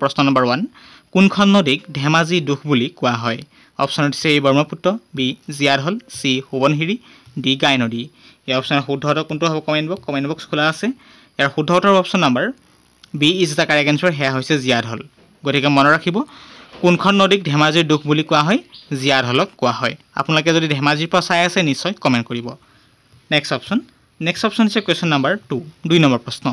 প্ৰশ্ন নম্বৰ 1 কোনখন নদীক ধেমাজি দুখ বুলি কোৱা হয় অপচন আছে এ ব্ৰহ্মপুত্ৰ বি জিয়াৰহল সি সোৱণশিৰি ডি গাই নদী এই অপচনৰ শুদ্ধ উত্তৰ কোনটো হ'ব কমেন্ট বক্স খোলা আছে ইয়াৰ শুদ্ধ উত্তৰ option number B is the correct answer হেয়া হৈছে জিয়াৰহল গতিকে মনত ৰাখিব কোনখন নদীক ধেমাজিৰ দুখ বুলি কোৱা হয় জিয়াৰহলক কোৱা হয় আপোনালোকে যদি ধেমাজিৰ পৰা চাই আছে নিশ্চয় কমেন্ট কৰিব next option is question number 2 2 number প্ৰশ্ন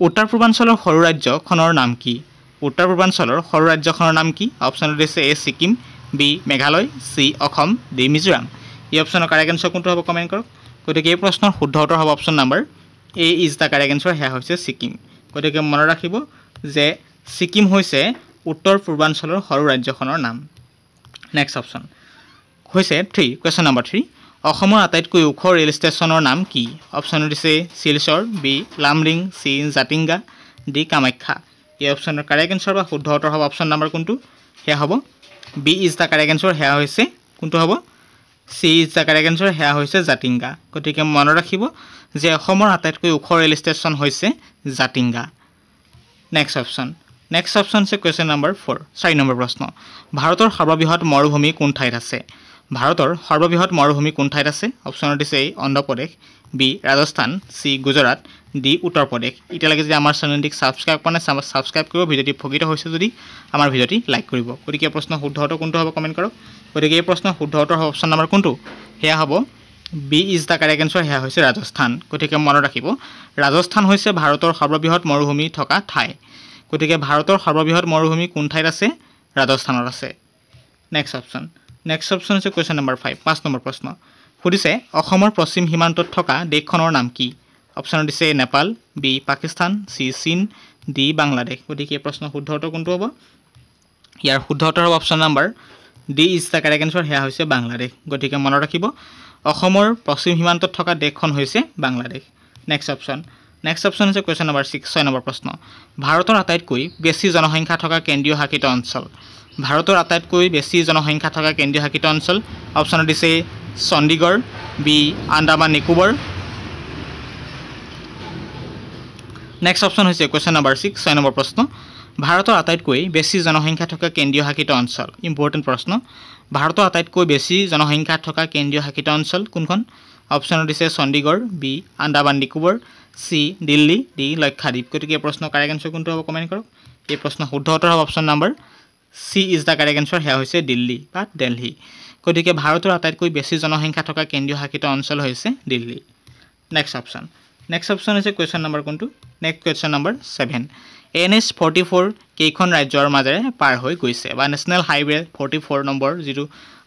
উত্তৰ পূৰ্বাঞ্চলৰ সৰু ৰাজ্যখনৰ নাম কি উত্তৰ পূৰ্বাঞ্চলৰ সৰু ৰাজ্যখনৰ নাম কি অপচন আছে এ সিকিম বি মেঘালয় সি অসম ডি মিজোৰাম এই অপচনৰ কাৰেক্ট আনসাৰ কোনটো হ'ব কমেন্ট কৰক গতিকে এই প্ৰশ্নৰ শুদ্ধ উত্তৰ হ'ব option number A is the correct answer হেয়া হৈছে সিকিম গতিকে মনত ৰাখিব যে সিকিম হৈছে উত্তৰ পূৰ্বাঞ্চলৰ সৰু ৰাজ্যখনৰ নাম নেক্সট অপচন হৈছে 3 question number 3 অসমৰ আটাইতকৈ ওখ ৰেল ষ্টেচনৰ নাম কি অপচন আছে শিলচৰ বি লামডিং সি জাতিংগা ডি কামাখ্যা এই অপচনৰ কাৰেক্ট আনসাৰ বা শুদ্ধ উত্তৰ হ'ব অপচন নম্বৰ কোনটো হেয়া হ'ব B is the correct answer হেয়া হৈছে কোনটো হ'ব C is the correct answer হেয়া হৈছে জাতিংগা গতিকে মনত ৰাখিব যে অসমৰ আটাইতকৈ ওখ ৰেল ষ্টেচন হৈছে জাতিংগা নেক্সট অপচন আছে question number 4 4 নম্বৰ প্ৰশ্ন ভাৰতৰ সৰ্ববৃহৎ মৰুভূমি কোন ঠাইত আছে ভাৰতৰ সৰ্ববৃহৎ মৰুভূমি কোন ঠাইত আছে অপচন আছে অন্ধ্ৰ প্ৰদেশ বি ৰাজস্থান সি গুজৰাট ডি উত্তৰ প্ৰদেশ ইতিয়ালৈকে যদি আমাৰ চেনেলটিক সাবস্ক্ৰাইব কৰা নাই সাবস্ক্ৰাইব কৰিব ভিডিঅ'টি উপকৃত হৈছে যদি আমাৰ ভিডিঅ'টি লাইক কৰিব গতিকে প্ৰশ্ন শুদ্ধ উত্তৰ কোনটো হ'ব কমেন্ট কৰক গতিকে এই প্ৰশ্ন শুদ্ধ উত্তৰ হ'ব অপচন নম্বৰ কোনটো হেয়া হ'ব B is the correct answer হেয়া হৈছে ৰাজস্থান গতিকে মনত ৰাখিব ৰাজস্থান হৈছে ভাৰতৰ সৰ্ববৃহৎ মৰুভূমি থকা ঠাই গতিকে ভাৰতৰ সৰ্ববৃহৎ মৰুভূমি কোন ঠাইত আছে ৰাজস্থানত আছে নেক্সট অপচন আছে question number 5 5 নম্বৰ প্ৰশ্ন সুধিছে অসমৰ পশ্চিম সীমান্তত থকা দেশখনৰ নাম কি অপচন দিছে নেপাল বি পাকিস্তান সি চীন ডি বাংলাদেশ গতিকে এই প্ৰশ্ন শুদ্ধ উত্তৰ কোনটো হ'ব ইয়াৰ শুদ্ধ উত্তৰ হ'ব option number D is the correct answer হেয়া হৈছে বাংলাদেশ গতিকে মনত ৰাখিব অসমৰ পশ্চিম সীমান্তত থকা দেশখন হৈছে বাংলাদেশ নেক্সট অপচন আছে question number 6 6 নম্বৰ প্ৰশ্ন ভাৰতৰ আটাইতকৈ বেছি জনসংখ্যা থকা কেন্দ্ৰীয় শাসিত অঞ্চল ভাৰতৰ আটাইতকৈ বেছি জনসংখ্যা থকা কেন্দ্ৰীয় শাসিত অঞ্চল অপচন দিছে Chandigarh B Andaman Nicobar next option হৈছে question number 6 6 নম্বৰ প্ৰশ্ন ভাৰতৰ আটাইতকৈ বেছি জনসংখ্যা থকা কেন্দ্ৰীয় শাসিত অঞ্চল ইম্পৰ্টেন্ট প্ৰশ্ন ভাৰতৰ আটাইতকৈ বেছি জনসংখ্যা থকা কেন্দ্ৰীয় শাসিত অঞ্চল কোনখন অপচন দিছে চণ্ডীগড় বি আন্দামান নিকোবৰ সি দিল্লী ডি লক্ষাদ্বীপ গতিকে এই প্ৰশ্ন কাৰেক্ট আনসাৰ কোনটো হ'ব কমেন্ট কৰক এই প্ৰশ্ন শুদ্ধ উত্তৰ হ'ব option number C is the correct answer হেয়া হৈছে দিল্লী বা দিল্লী গতিকে ভাৰতৰ আটাইতকৈ বেছি জনসংখ্যা থকা কেন্দ্ৰীয় শাসিত অঞ্চল হৈছে দিল্লী নেক্সট অপচন আছে question number কোনটো নেক্সট question number 7 NH 44 কেইখন ৰাজ্যৰ মাজেৰে পাৰ হৈ গৈছে বা নেশ্যনেল হাইৱে 44 নম্বৰ যেটো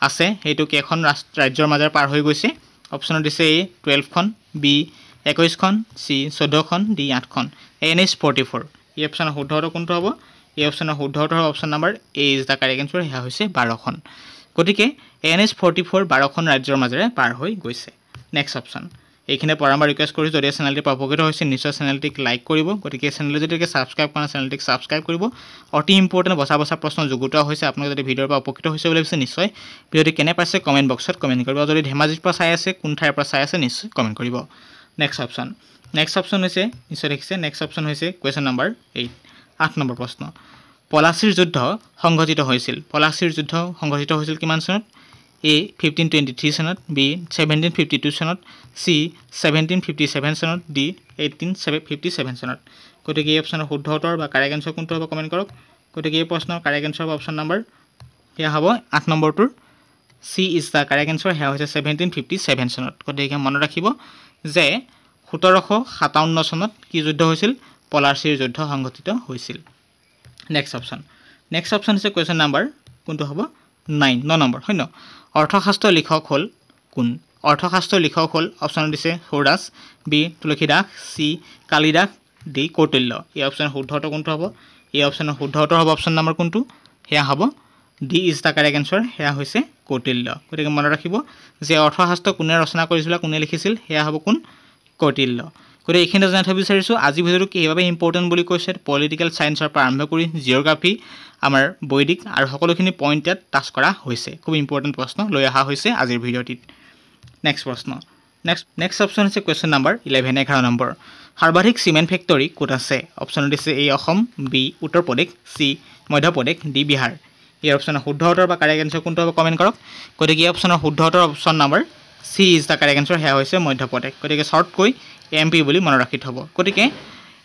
আছে হেতু কেইখন ৰাজ্যৰ মাজেৰে পাৰ হৈ গৈছে অপচন দিছে এ 12 খন বি 21 খন সি 14 খন ডি 8 খন NH 44 এই অপচনৰ শুদ্ধ উত্তৰ কোনটো হ'ব এই অপচনৰ শুদ্ধ উত্তৰ হ'ব option number A is the correct answer হেয়া হৈছে 12 খন গতিকে NH 44 12 খন ৰাজ্যৰ মাজেৰে পাৰ হৈ গৈছে নেক্সট অপচন এইখিনি পৰামৰ্শ ৰিকুৱেষ্ট কৰিছো যদি চেনেলটি উপকৃত হৈছে নিশ্চয় চেনেলটিক লাইক কৰিব গতিকে চেনেলটো যদি সাবস্ক্ৰাইব কৰা চেনেলটিক সাবস্ক্ৰাইব কৰিব অতি ইম্পৰ্টেন্ট বছা প্ৰশ্ন যোগুতা হৈছে আপোনালোকে যদি ভিডিঅ'ৰ পৰা উপকৃত হৈছে বুলি ভাবিছে নিশ্চয় ভিডিঅ'টি কেনে পাইছে কমেন্ট বক্সত কমেন্ট কৰিব যদি ধেমাজিৰ পৰা চাই আছে কোন ঠাইৰ পৰা চাই আছে নিশ্চয় কমেন্ট কৰিব নেক্সট অপচন হৈছে নিশ্চয় দেখিছে নেক্সট অপচন হৈছে question number 8 8 নম্বৰ প্ৰশ্ন পলাচিৰ যুদ্ধ সংঘটিত হৈছিল কিমান চনত A 1523 চনত B 1752 চনত C 1757 চনত D 1857 চনত গতিকে এই অপচনৰ শুদ্ধ উত্তৰ বা কাৰেক্ট আনসাৰ কোনটো হ'ব কমেন্ট কৰক গতিকে এই প্ৰশ্নৰ কাৰেক্ট আনসাৰ হ'ব অপচন নম্বৰ হেয়া হ'ব 8 নম্বৰটোৰ C is the correct answer হেয়া হৈছে 1757 চনত গতিকে মনত ৰাখিব যে 1757 চনত কি যুদ্ধ হৈছিল পলাচিৰ যুদ্ধ সংঘটিত হৈছিল নেক্সট অপচন আছে question number কোনটো হ'ব 9 নম্বৰ হয় ন অৰ্থশাস্ত্ৰ লিখক হ'ল কোন অৰ্থশাস্ত্ৰ লিখক হ'ল অপচন দিছে সৌৰাজ বি তুলসীদাস সি কালিদাস ডি কৌটিল্য এই অপচনৰ শুদ্ধ উত্তৰ কোনটো হ'ব এই অপচনৰ শুদ্ধ উত্তৰ হ'ব অপচন নম্বৰ কোনটো হেয়া হ'ব D is the correct answer হেয়া হৈছে কৌটিল্য গতিকে মনত ৰাখিব যে অৰ্থশাস্ত্ৰ কোনে ৰচনা কৰিছিল কোনে লিখিছিল হেয়া হ'ব কোন কৌটিল্য গতিকে এইখিনি জানি থব বিচাৰিছো আজি ভিডিঅ'টো কিভাৱে ইম্পৰ্টেন্ট বুলি কৈছে পলিটিকেল সায়েন্সৰ পৰা আৰম্ভ কৰি জিঅ'গ্ৰাফি আমাৰ বৈদিক আৰু সকলোখিনি পইণ্টত টাচ কৰা হৈছে খুব ইম্পৰ্টেন্ট প্ৰশ্ন লৈ অহা হৈছে আজিৰ ভিডিঅ'টিত নেক্সট নেক্সট অপশ্যন হৈছে কুৱেশ্যন নম্বৰ 11 11 নম্বৰ সৰ্বাধিক চিমেণ্ট ফেক্টৰী ক'ত আছে অপশ্যন দিছে এ Assam B Uttar Pradesh C Madhya Pradesh D Bihar এই অপশ্যনৰ শুদ্ধ উত্তৰ বা কাৰেক্ট এনচাৰ কোনটো হ'ব কমেণ্ট কৰক গতিকে এই অপশ্যনৰ শুদ্ধ উত্তৰ option number C is the correct answer সেয়া হৈছে মধ্যপ্ৰদেশ গতিকে শ্বৰ্টকৈ এম পি বুলি মনত ৰাখি থ'ব গতিকে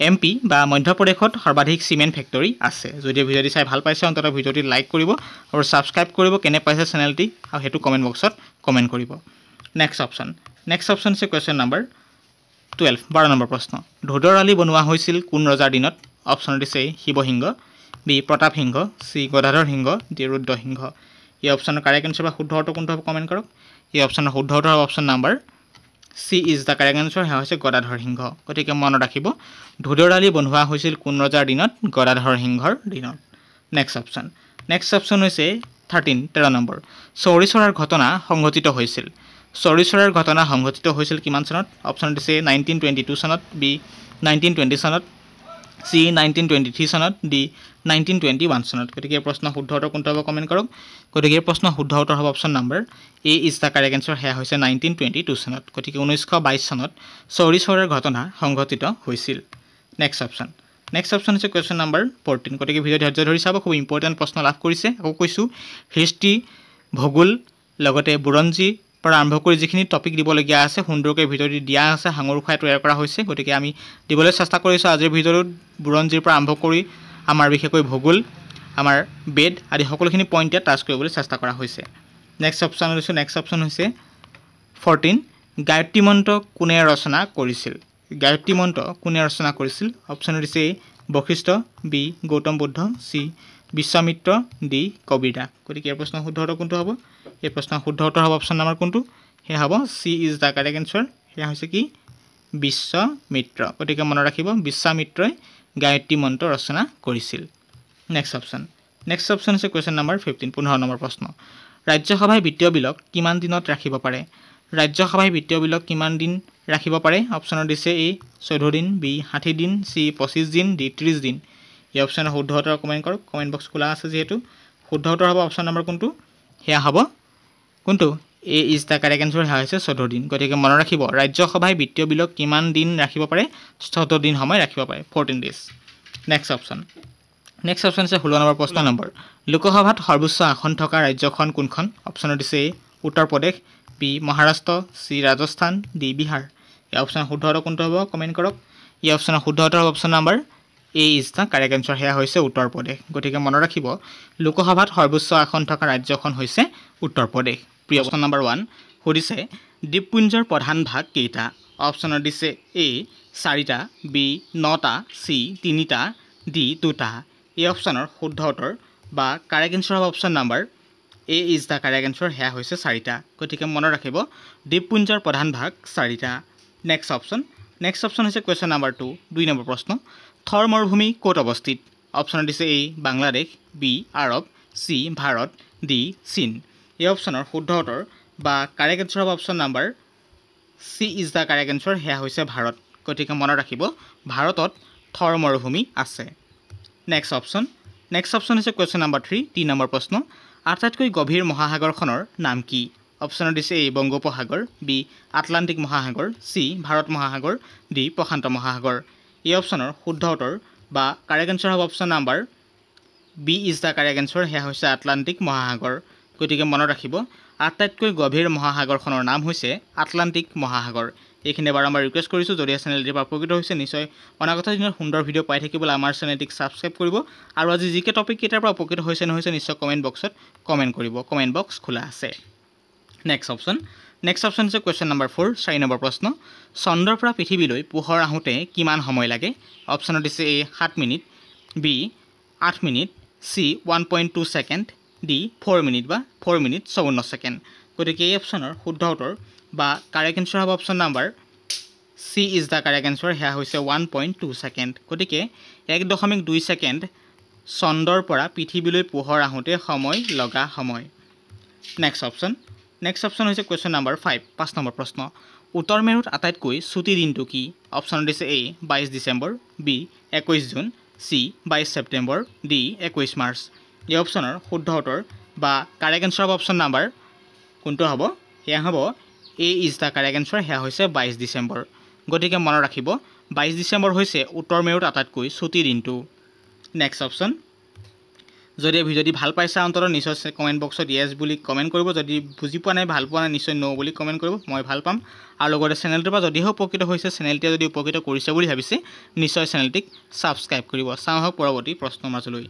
এম পি বা মধ্যপ্ৰদেশত সৰ্বাধিক চিমেণ্ট ফেক্টৰী আছে যদি ভিডিঅ'টি চাই ভাল পাইছে অন্ততঃ ভিডিঅ'টি লাইক কৰিব আৰু ছাবস্ক্ৰাইব কৰিব কেনে পাইছে চেনেলটি আৰু সেইটো কমেণ্ট বক্সত কমেণ্ট কৰিব নেক্সট অপশ্যন হৈছে কুৱেশ্যন নম্বৰ 12 12 নম্বৰ প্ৰশ্ন ধোদৰ আলি বনোৱা হৈছিল কোন ৰজাৰ দিনত অপশ্যন দিছে শিৱসিংহ বি প্ৰতাপ সিংহ চি গদাধৰ সিংহ ডি ৰুদ্ৰসিংহ এই অপশ্যনৰ কাৰেক্ট এনচাৰ বা শুদ্ধ উত্তৰ কোনটো হ'ব কমেণ্ট কৰক এই অপশ্যনৰ শুদ্ধ উত্তৰ হ'ব option number C is the correct answer সেয়া হৈছে গদাধৰ সিংহ গতিকে মনত ৰাখিব ধোদৰ আলি বনোৱা হৈছিল কোন ৰজাৰ দিনত গদাধৰ সিংহৰ দিনত নেক্সট অপশ্যন হৈছে 13 নম্বৰ চৌৰি চৰাৰ ঘটনা সংঘটিত হৈছিল চৌৰি চৰাৰ ঘটনা সংঘটিত হৈছিল কিমান চনত অপশ্যন দিছে 1922 চনত বি 1920 চনত চি 1923 চনত ডি 1921 চনত গতিকে প্ৰশ্ন শুদ্ধ উত্তৰ কোনটো হ'ব কমেণ্ট কৰক গতিকে প্ৰশ্ন শুদ্ধ উত্তৰ হ'ব option number A is the correct answer সেয়া হৈছে 1922 চনত গতিকে 1922 চনত চৌৰি চৰাৰ ঘটনা সংঘটিত হৈছিল নেক্সট অপশ্যন হৈছে কুৱেশ্যন নম্বৰ 14 গতিকে ভিডিঅ' ধৈৰ্য ধৰি চাব খুব ইম্পৰ্টেণ্ট প্ৰশ্ন লাভ কৰিছে আকৌ কৈছোঁ হিষ্ট্ৰী ভূগোল লগতে বুৰঞ্জী পৰা আৰম্ভ কৰি যিখিনি টপিক দিবলগীয়া আছে সুন্দৰকৈ ভিডিঅ'টি দিয়া আছে সাঙুৰ খুৱাই তৈয়াৰ কৰা হৈছে গতিকে আমি দিবলৈ চেষ্টা কৰিছোঁ আজিৰ ভিডিঅ'টোত বুৰঞ্জীৰ পৰা আৰম্ভ কৰি আমাৰ বিশেষকৈ ভূগোল আমাৰ বেদ আদি সকলোখিনি পইণ্টে টাচ কৰিবলৈ চেষ্টা কৰা হৈছে নেক্সট অপশ্যন হৈছে 14 গায়ত্ৰী মন্ত্ৰ কোনে ৰচনা কৰিছিল অপশ্যন দিছে A Vashishtha B Gautam Buddha C Vishwamitra D Kabirdas গতিকে এই প্ৰশ্নৰ শুদ্ধ উত্তৰ কোনটো হ'ব এই প্ৰশ্নৰ শুদ্ধ উত্তৰ হ'ব অপশ্যন নম্বৰ কোনটো সেয়া হ'ব C is the correct answer সেয়া হৈছে কি বিশ্বামিত্ৰ গতিকে মনত ৰাখিব বিশ্বামিত্ৰই গায়ত্ৰী মন্ত্ৰ ৰচনা কৰিছিল নেক্সট অপশ্যন হৈছে কুৱেশ্যন নম্বৰ 15 15 নম্বৰ প্ৰশ্ন ৰাজ্যসভাই বিত্তীয় বিলক কিমান দিনত ৰাখিব পাৰে অপশ্যনত দিছে এ 14 দিন বি 60 দিন চি 25 দিন ডি 30 দিন এই অপশ্যনৰ শুদ্ধ উত্তৰ কমেণ্ট কৰক কমেণ্ট বক্স খোলা আছে যিহেতু শুদ্ধ উত্তৰ হ'ব অপশ্যন নম্বৰ কোনটো সেয়া হ'ব কোনটো এ ইজ দ্য কাৰেক্ট এনচাৰ সেয়া হৈছে 14 দিন গতিকে মনত ৰাখিব ৰাজ্যসভাই বিত্তীয় বিলক কিমান দিন ৰাখিব পাৰে 14 দিন সময় ৰাখিব পাৰে 14 ডেজ নেক্সট অপশ্যন হৈছে 16 নম্বৰ প্ৰশ্ন নম্বৰ লোকসভাত সৰ্বোচ্চ আসন থকা ৰাজ্যখন কোনখন অপশ্যনত দিছে A Uttar Pradesh B Maharashtra C Rajasthan D Bihar এই অপশ্যনৰ শুদ্ধ উত্তৰ কোনটো হ'ব কমেণ্ট কৰক এই অপশ্যনৰ শুদ্ধ উত্তৰ হ'ব option number A is the correct answer সেয়া হৈছে উত্তৰ প্ৰদেশ গতিকে মনত ৰাখিব লোকসভাত সৰ্বোচ্চ আসন থকা ৰাজ্যখন হৈছে উত্তৰ প্ৰদেশ প্ৰিয় প্ৰশ্ন নম্বৰ 1 সুধিছে দ্বীপপুঞ্জৰ প্ৰধান ভাগ কেইটা অপশ্যনত দিছে এ 4টা বি 9টা চি 3টা ডি 2টা এই অপশ্যনৰ শুদ্ধ উত্তৰ বা কাৰেক্ট এনচাৰ হ'ব option number A is the correct answer সেয়া হৈছে 4টা গতিকে মনত ৰাখিব দ্বীপপুঞ্জৰ প্ৰধান ভাগ 4টা নেক্সট অপশ্যন হৈছে কুৱেশ্যন নম্বৰ 2 2 নম্বৰ প্ৰশ্ন থৰ মৰুভূমি ক'ত অৱস্থিত অপশ্যনত দিছে এ বাংলাদেশ বি আৰৱ চি ভাৰত ডি চীন এই অপশ্যনৰ শুদ্ধ উত্তৰ বা কাৰেক্ট এনচাৰ হ'ব option number C is the correct answer সেয়া হৈছে ভাৰত গতিকে মনত ৰাখিব ভাৰতত থৰ মৰুভূমি আছে নেক্সট অপশ্যন হৈছে কুৱেশ্যন নম্বৰ 3 3 নম্বৰ প্ৰশ্ন আটাইতকৈ গভীৰ মহাসাগৰখনৰ নাম কি অপশ্যনত দিছে এ বংগোপসাগৰ বি আটলাণ্টিক মহাসাগৰ চি ভাৰত মহাসাগৰ ডি প্ৰশান্ত মহাসাগৰ এই অপশ্যনৰ শুদ্ধ উত্তৰ বা কাৰেক্ট এনচাৰ হ'ব option number B is the correct answer সেয়া হৈছে আটলাণ্টিক মহাসাগৰ গতিকে মনত ৰাখিব আটাইতকৈ গভীৰ মহাসাগৰখনৰ নাম হৈছে আটলাণ্টিক মহাসাগৰ এইখিনি এবাৰ আমাৰ ৰিকুৱেষ্ট কৰিছোঁ যদি চেনেলটিৰ পৰা উপকৃত হৈছে নিশ্চয় অনাগত দিনত সুন্দৰ ভিডিঅ' পাই থাকিবলৈ আমাৰ চেনেলটিক ছাবস্ক্ৰাইব কৰিব আৰু আজি যিকে টপিক কেইটাৰ পৰা উপকৃত হৈছে নহৈছে নিশ্চয় কমেণ্ট বক্সত কমেণ্ট কৰিব কমেণ্ট বক্স খোলা আছে নেক্সট অপশ্যন হৈছে কুৱেশ্যন নম্বৰ 4 4 নম্বৰ প্ৰশ্ন চন্দ্ৰৰ পৰা পৃথিৱীলৈ পোহৰ আহোঁতে কিমান সময় লাগে অপশ্যনত দিছে A 7 minute B 8 minute C 1.2 second D 4 minute বা 4 মিনিট 54 ছেকেণ্ড গতিকে এই অপশ্যনৰ শুদ্ধ উত্তৰ বা কাৰেক্ট এনচাৰ হ'ব option number C is the correct answer সেয়া হৈছে 1.2 ছেকেণ্ড গতিকে 1.2 ছেকেণ্ড চন্দ্ৰৰ পৰা পৃথিৱীলৈ পোহৰ আহোঁতে সময় লগা সময় নেক্সট অপশ্যন হৈছে কুৱেশ্যন নম্বৰ 5 5 নম্বৰ প্ৰশ্ন উত্তৰ মেৰুত আটাইতকৈ ছুটি দিনটো কি অপশ্যন দিছে A 22 December B 21 June C 22 September D 21 March এই অপশ্যনৰ শুদ্ধ উত্তৰ বা কাৰেক্ট এনচাৰ হ'ব অপশ্যন নম্বৰ কোনটো হ'ব সেয়া হ'ব A is the correct answer সেয়া হৈছে 22 ডিচেম্বৰ গতিকে মনত ৰাখিব 22 ডিচেম্বৰ হৈছে উত্তৰ মেৰুত আটাইতকৈ ছুটি দিনটো নেক্সট অপশ্যন যদি ভিডিঅ'টি ভাল পাইছা অন্তত নিশ্চয় কমেণ্ট বক্সত য়েছ বুলি কমেণ্ট কৰিব যদি বুজি পোৱা নাই ভাল পোৱা নাই নিশ্চয় ন' বুলি কমেণ্ট কৰিব মই ভাল পাম আৰু লগতে চেনেলটোৰ পৰা যদিহে উপকৃত হৈছে চেনেলটোৱে যদি উপকৃত কৰিছে বুলি ভাবিছে নিশ্চয় চেনেলটিক ছাবস্ক্ৰাইব কৰিব চাওঁ হওক পৰৱৰ্তী প্ৰশ্নৰ মাজলৈ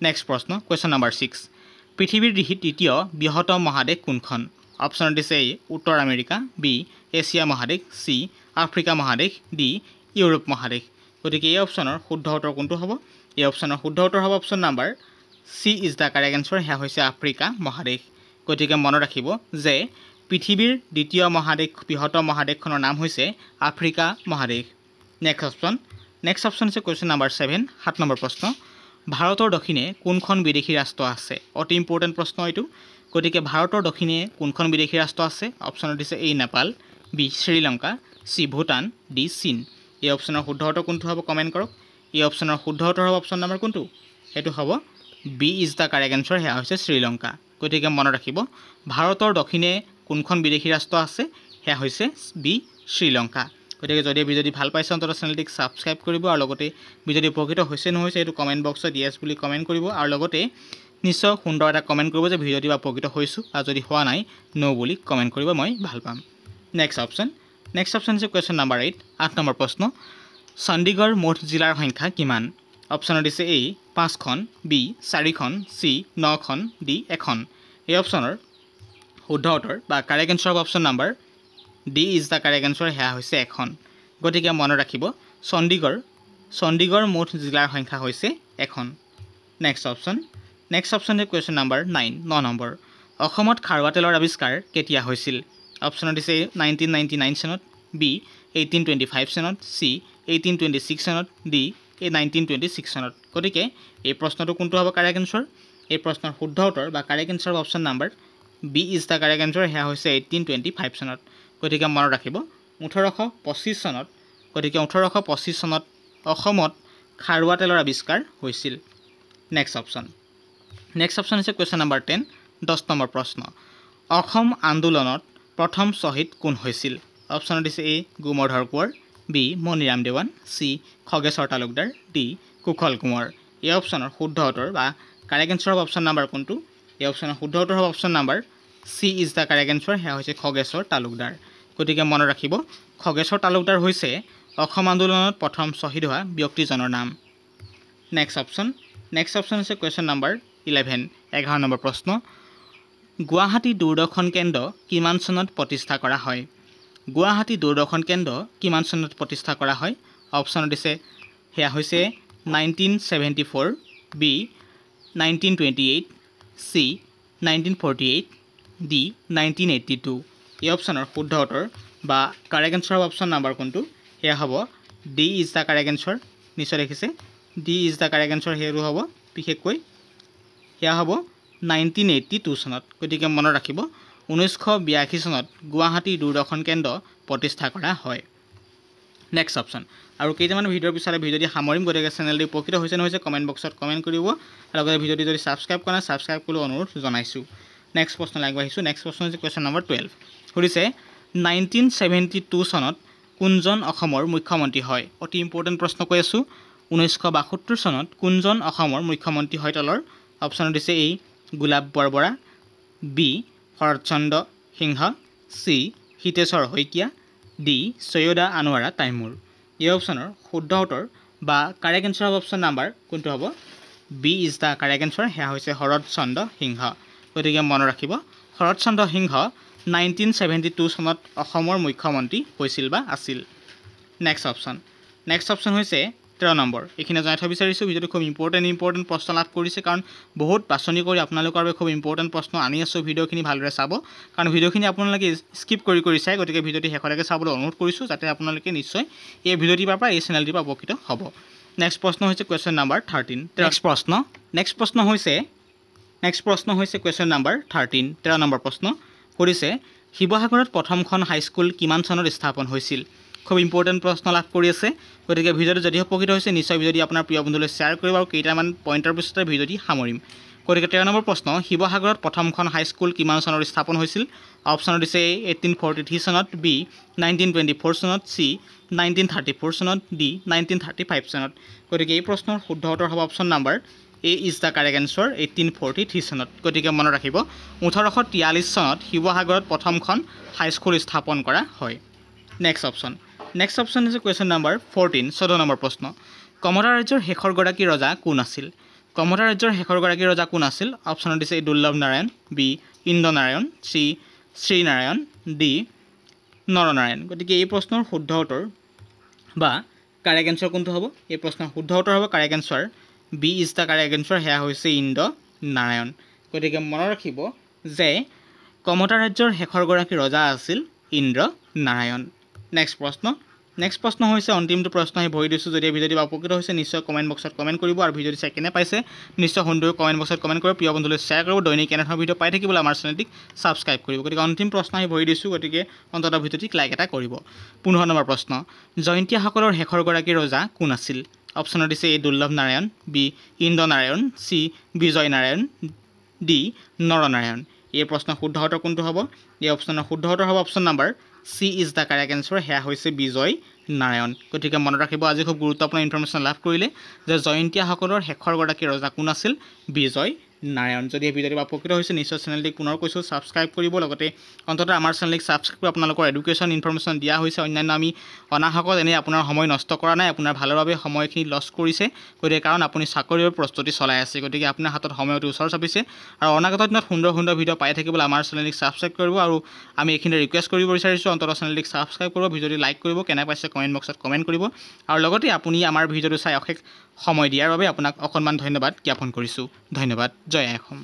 নেক্সট প্ৰশ্ন কুৱেশ্যন নম্বৰ 6 পৃথিৱীৰ দ্বিতীয় বৃহত্তম মহাদেশ কোনখন অপশ্যন দিছে এ উত্তৰ আমেৰিকা বি এছিয়া মহাদেশ চি আফ্ৰিকা মহাদেশ ডি ইউৰোপ মহাদেশ গতিকে এই অপশ্যনৰ শুদ্ধ উত্তৰ কোনটো হ'ব এই অপশ্যনৰ শুদ্ধ উত্তৰ হ'ব option number C is the correct answer সেয়া হৈছে আফ্ৰিকা মহাদেশ গতিকে মনত ৰাখিব যে পৃথিৱীৰ দ্বিতীয় মহাদেশ বৃহত্তম মহাদেশখনৰ নাম হৈছে আফ্ৰিকা মহাদেশ নেক্সট অপশ্যন হৈছে কুৱেশ্যন নম্বৰ 7 7 নম্বৰ প্ৰশ্ন ভাৰতৰ দক্ষিণে কোনখন বিদেশী ৰাষ্ট্ৰ আছে অতি ইম্পৰ্টেণ্ট প্ৰশ্ন এইটো গতিকে ভাৰতৰ দক্ষিণে কোনখন বিদেশী ৰাষ্ট্ৰ আছে অপশ্যনত দিছে A Nepal B Sri Lanka C Bhutan D চীন এই অপশ্যনৰ শুদ্ধ উত্তৰ কোনটো হ'ব কমেণ্ট কৰক এই অপশ্যনৰ শুদ্ধ উত্তৰ হ'ব অপশ্যন নম্বৰ কোনটো সেইটো হ'ব B is the correct answer সেয়া হৈছে শ্ৰীলংকা গতিকে মনত ৰাখিব ভাৰতৰ দক্ষিণে কোনখন বিদেশী ৰাষ্ট্ৰ আছে সেয়া হৈছে বি শ্ৰীলংকা গতিকে যদি ভিডিঅ'টি ভাল পাইছে অন্তত চেনেলটিক ছাবস্ক্ৰাইব কৰিব আৰু লগতে ভিডিঅ'টি উপকৃত হৈছে নহৈছে এইটো কমেণ্ট বক্সত য়েছ বুলি কমেণ্ট কৰিব আৰু লগতে নিশ্চয় সুন্দৰ এটা কমেণ্ট কৰিব যে ভিডিঅ'টি বা উপকৃত হৈছোঁ আৰু যদি হোৱা নাই ন' বুলি কমেণ্ট কৰিব মই ভাল পাম নেক্সট অপশ্যন হৈছে কুৱেশ্যন নম্বৰ 8 8 নম্বৰ প্ৰশ্ন চণ্ডীগড় মুঠ জিলাৰ সংখ্যা কিমান অপশ্যনত দিছে এ 5খন বি 4খন চি 9খন ডি 1খন এই অপশ্যনৰ শুদ্ধ উত্তৰ বা কাৰেক্ট এনচাৰ হ'ব option number D is the correct answer সেয়া হৈছে 1খন গতিকে মনত ৰাখিব চণ্ডীগড় মুঠ জিলাৰ সংখ্যা হৈছে 1খন নেক্সট অপশ্যন হৈছে কুৱেশ্যন নম্বৰ 9 নম্বৰ অসমত খাৰুৱা তেলৰ আৱিষ্কাৰ কেতিয়া হৈছিল অপশ্যনত দিছে 1999 চনত বি 1825 চনত চি 1826 চনত ডি 1926 চনত গতিকে এই প্ৰশ্নটো কোনটো হ'ব কাৰেক্ট এনচাৰ এই প্ৰশ্নৰ শুদ্ধ উত্তৰ বা কাৰেক্ট এনচাৰ হ'ব option number B is the correct answer সেয়া হৈছে 1825 চনত গতিকে মনত ৰাখিব 1825 চনত গতিকে 1825 চনত অসমত খাৰুৱা তেলৰ আৱিষ্কাৰ হৈছিল নেক্সট অপশ্যন হৈছে কুৱেশ্যন নম্বৰ 10 10 নম্বৰ প্ৰশ্ন অসম আন্দোলনত প্ৰথম শ্বহীদ কোন হৈছিল অপশ্যনত দিছে A Gomdhar Konwar B Maniram Dewan C Khageswar Talukdar D Kushal Konwar এই অপশ্যনৰ শুদ্ধ উত্তৰ বা কাৰেক্ট এনচাৰ হ'ব অপশ্যন নম্বৰ কোনটো এই অপশ্যনৰ শুদ্ধ উত্তৰ হ'ব option number C is the correct answer সেয়া হৈছে খগেশ্বৰ তালুকদাৰ গতিকে মনত ৰাখিব খগেশ্বৰ তালুকদাৰ হৈছে অসম আন্দোলনত প্ৰথম শ্বহীদ হোৱা ব্যক্তিজনৰ নাম নেক্সট অপশ্যন হৈছে কুৱেশ্যন নম্বৰ 11 11 নম্বৰ প্ৰশ্ন গুৱাহাটী দূৰদৰ্শন কেন্দ্ৰ কিমান চনত প্ৰতিষ্ঠা কৰা হয় গুৱাহাটী দূৰদৰ্শন কেন্দ্ৰ কিমান চনত প্ৰতিষ্ঠা কৰা হয় অপশ্যনত দিছে সেয়া হৈছে 1974 বি 1928 চি 1948 ডি 1982 এই অপশ্যনৰ শুদ্ধ উত্তৰ বা কাৰেক্ট এনচাৰ হ'ব অপশ্যন নম্বৰ কোনটো সেয়া হ'ব D is the correct answer নিশ্চয় দেখিছে D is the correct answer সেইটো হ'ব বিশেষকৈ সেয়া হ'ব 1982 চনত গতিকে মনত ৰাখিব 1982 চনত গুৱাহাটী দূৰদৰ্শন কেন্দ্ৰ প্ৰতিষ্ঠা কৰা হয় নেক্সট অপশ্যন আৰু কেইটামান ভিডিঅ'ৰ পিছতে ভিডিঅ'টি সামৰিম গতিকে চেনেলটি উপকৃত হৈছে নহৈছে কমেণ্ট বক্সত কমেণ্ট কৰিব আৰু লগতে ভিডিঅ'টি যদি ছাবস্ক্ৰাইব কৰা ছাবস্ক্ৰাইব কৰিবলৈ অনুৰোধ জনাইছোঁ নেক্সট প্ৰশ্নলৈ আগবাঢ়িছোঁ নেক্সট প্ৰশ্ন হৈছে কুৱেশ্যন নম্বৰ 12 সুধিছে 1972 চনত কোনজন অসমৰ মুখ্যমন্ত্ৰী হয় অতি ইম্পৰ্টেণ্ট প্ৰশ্ন কৈ আছোঁ 1972 চনত কোনজন অসমৰ মুখ্যমন্ত্ৰী হয় তলৰ অপশ্যনত দিছে A Golap Borbora B Sarat Chandra Sinha C Hiteswar Saikia D Syeda Anowara Taimur এই অপশ্যনৰ শুদ্ধ উত্তৰ বা কাৰেক্ট এনচাৰ হ'ব অপশ্যন নম্বৰ কোনটো হ'ব B is the correct answer সেয়া হৈছে শৰৎচন্দ্ৰ সিংহ গতিকে মনত ৰাখিব শৰৎচন্দ্ৰ সিংহ 1972 চনত অসমৰ মুখ্যমন্ত্ৰী হৈছিল বা আছিল নেক্সট অপশ্যন হৈছে 13 নম্বৰ এইখিনি জনাই থব বিচাৰিছোঁ ভিডিঅ'টো খুব ইম্পৰ্টেণ্ট প্ৰশ্ন লাভ কৰিছে কাৰণ বহুত বাছনি কৰি আপোনালোকৰ বাবে খুব ইম্পৰ্টেণ্ট প্ৰশ্ন আনি আছোঁ ভিডিঅ'খিনি ভালদৰে চাব কাৰণ ভিডিঅ'খিনি আপোনালোকে স্কিপ কৰি চাই গতিকে ভিডিঅ'টি শেষলৈকে চাবলৈ অনুৰোধ কৰিছোঁ যাতে আপোনালোকে নিশ্চয় এই ভিডিঅ'টিৰ পৰা এই চেনেলটিৰ পৰা উপকৃত হ'ব নেক্সট প্ৰশ্ন হৈছে কুৱেশ্যন নম্বৰ 13 নেক্সট প্ৰশ্ন হৈছে কুৱেশ্যন নম্বৰ 13 নম্বৰ প্ৰশ্ন সুধিছে শিৱসাগৰত প্ৰথমখন হাইস্কুল কিমান চনত স্থাপন হৈছিল খুব ইম্পৰ্টেণ্ট প্ৰশ্ন লাভ কৰি আছে গতিকে ভিডিঅ'টো যদি উপকৃত হৈছে নিশ্চয় ভিডিঅ'টি আপোনাৰ প্ৰিয় বন্ধুলৈ শ্বেয়াৰ কৰিব আৰু কেইটামান পইণ্টৰ পিছতে ভিডিঅ'টি সামৰিম গতিকে 13 নম্বৰ প্ৰশ্ন শিৱসাগৰত প্ৰথমখন হাইস্কুল কিমান চনত স্থাপন হৈছিল অপশ্যনত দিছে A 1843 চনত B 1924 চনত C 1934 চনত D 1935 চনত গতিকে এই প্ৰশ্নৰ শুদ্ধ উত্তৰ হ'ব option number A is the correct answer 1843 চনত গতিকে মনত ৰাখিব 1843 চনত শিৱসাগৰত প্ৰথমখন হাইস্কুল স্থাপন কৰা হয় নেক্সট অপশ্যন হৈছে কুৱেশ্যন নাম্বাৰ 14 14 নম্বৰ প্ৰশ্ন কমতা ৰাজ্যৰ শেষৰগৰাকী ৰজা কোন আছিল কমতা ৰাজ্যৰ শেষৰগৰাকী ৰজা কোন আছিল অপশ্যনত দিছে Durlabh Narayan B Indranarayan C Srinarayan D Naranarayan গতিকে এই প্ৰশ্নৰ শুদ্ধ উত্তৰ বা কাৰেক্ট এনচাৰ কোনটো হ'ব এই প্ৰশ্নৰ শুদ্ধ উত্তৰ হ'ব correct answer B is the correct answer সেয়া হৈছে ইন্দ্ৰনাৰায়ণ গতিকে মনত ৰাখিব যে কমতা ৰাজ্যৰ শেষৰগৰাকী ৰজা আছিল ইন্দ্ৰনাৰায়ণ নেক্সট প্ৰশ্ন হৈছে অন্তিমটো প্ৰশ্ন আহি ভৰি দিছোঁ যদি ভিডিঅ'টি উপকৃত হৈছে নিশ্চয় কমেণ্ট বক্সত কমেণ্ট কৰিব আৰু ভিডিঅ'টি চাই কেনে পাইছে নিশ্চয় সুন্দৰ কমেণ্ট বক্সত কমেণ্ট কৰিব প্ৰিয় বন্ধুলৈ শ্বেয়াৰ কৰিব দৈনিক এনেধৰণৰ ভিডিঅ' পাই থাকিবলৈ আমাৰ চেনেলটিক ছাবস্ক্ৰাইব কৰিব গতিকে অন্তিম প্ৰশ্ন আহি ভৰি দিছোঁ গতিকে অন্ততঃ ভিডিঅ'টিক লাইক এটা কৰিব 15 নম্বৰ প্ৰশ্ন জয়ন্তীয়াসকলৰ শেষৰগৰাকী ৰজা কোন আছিল অপশ্যনত দিছে A দুৰ্লভ নাৰায়ণ বি ইন্দ্ৰনাৰায়ণ চি বিজয় নাৰায়ণ ডি নৰনাৰায়ণ এই প্ৰশ্নৰ শুদ্ধ উত্তৰ কোনটো হ'ব এই অপশ্যনৰ শুদ্ধ উত্তৰ হ'ব option number C is the correct answer সেয়া হৈছে বিজয় নাৰায়ণ গতিকে মনত ৰাখিব আজি খুব গুৰুত্বপূৰ্ণ ইনফৰমেশ্যন লাভ কৰিলে যে জয়ন্তীয়াসকলৰ শেষৰগৰাকী ৰজা কোন আছিল বিজয় নাৰায়ণ যদি এই ভিডিঅ'টি উপকৃত হৈছে নিশ্চয় চেনেলটিক পুনৰ কৈছোঁ ছাবস্ক্ৰাইব কৰিব লগতে অন্ততঃ আমাৰ চেনেলটিক ছাবস্ক্ৰাইব কৰি আপোনালোকৰ এডুকেশ্যন ইনফৰমেশ্যন দিয়া হৈছে অন্যান্য আমি অনাহকত এনেই আপোনাৰ সময় নষ্ট কৰা নাই আপোনাৰ ভালৰ বাবে সময়খিনি লছ কৰিছে গতিকে কাৰণ আপুনি চাকৰিৰ প্ৰস্তুতি চলাই আছে গতিকে আপোনাৰ হাতত সময় অতি ওচৰ চাপিছে আৰু অনাগত দিনত সুন্দৰ ভিডিঅ' পাই থাকিবলৈ আমাৰ চেনেলটিক ছাবস্ক্ৰাইব কৰিব আৰু আমি এইখিনি ৰিকুৱেষ্ট কৰিব বিচাৰিছোঁ অন্ততঃ চেনেলটিক ছাবস্ক্ৰাইব কৰিব ভিডিঅ'টি লাইক কৰিব কেনে পাইছে কমেণ্ট বক্সত কমেণ্ট কৰিব আৰু লগতে আপুনি আমাৰ ভিডিঅ'টো চাই অশেষ সময় দিয়াৰ বাবে আপোনাক অকণমান ধন্যবাদ জ্ঞাপন কৰিছোঁ ধন্যবাদ জয় আই অসম